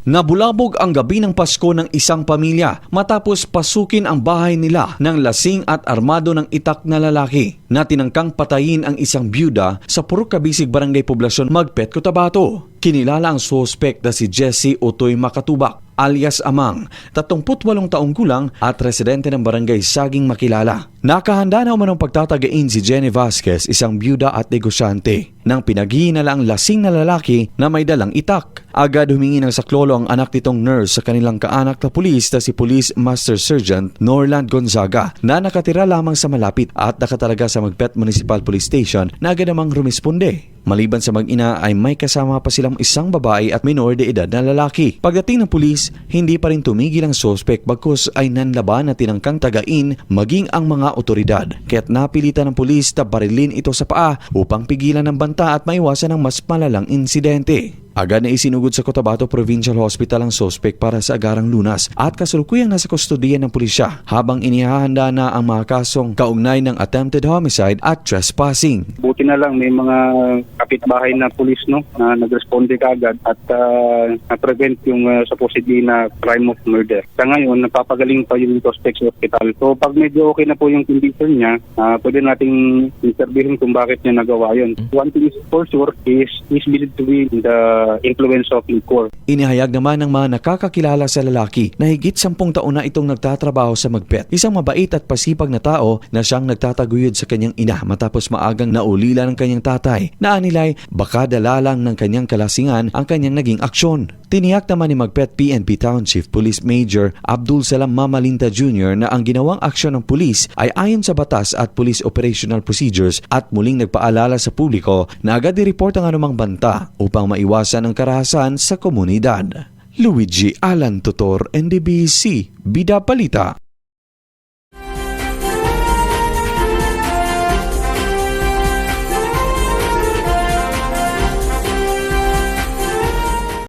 Nabulabog ang gabi ng Pasko ng isang pamilya matapos pasukin ang bahay nila ng lasing at armado ng itak na lalaki na tinangkang patayin ang isang byuda sa Purok Kabisig Barangay Poblasyon, Magpet, Cotabato. Kinilala ang suspect na si Jesse Otoy Makatubak alias Amang, 38 taong gulang at residente ng Barangay Saging Makilala. Nakahanda na umanong pagtatagain si Jenny Vasquez, isang byuda at negosyante, nang pinaghihinala ang lasing na lalaki na may dalang itak. Agad humingi ng saklolo ang anak nitong nurse sa kanilang kaanak na pulis na si Police Master Sergeant Norland Gonzaga na nakatira lamang sa malapit at nakatalaga sa Magpet Municipal Police Station na agad namang rumisponde. Maliban sa mag-ina ay may kasama pa silang isang babae at minor de edad na lalaki. Pagdating ng pulis, hindi pa rin tumigil ang suspect bagkus ay nanlaban na tinangkang tagain maging ang mga otoridad. Kaya't napilitan ng pulis na barilin ito sa paa upang pigilan ng banta at maiwasan ang mas malalang insidente. Agad na isinugod sa Cotabato Provincial Hospital ang suspect para sa agarang lunas at kasalukuyang nasa kustodiya ng pulisya habang inihahanda na ang mga kasong kaugnay ng attempted homicide at trespassing. Buti na lang may mga kapitbahay na pulis na nagresponde kaagad at na-prevent yung supposedly na crime of murder. Sa ngayon, napapagaling pa yung suspect sa hospital. So pag medyo okay na po yung condition niya, pwede nating interviewin kung bakit niya nagawa yun. One thing is for sure is believed to be the influence of liquor. Inihayag naman ng mga nakakakilala sa lalaki na higit 10 taon na itong nagtatrabaho sa Magpet. Isang mabait at pasipag na tao na siyang nagtataguyod sa kanyang ina matapos maagang naulila ng kanyang tatay na anilay baka dala lang ng kanyang kalasingan ang kanyang naging aksyon. Tiniyak naman ni Magpet PNP Township Police Major Abdul Salam Mamalinta Jr. na ang ginawang aksyon ng pulis ay ayon sa batas at police operational procedures at muling nagpaalala sa publiko na agad i-report ang anumang banta upang maiwasan ang karahasan sa komunidad. Luigi Alan Tutor, NDBC, Bida Balita.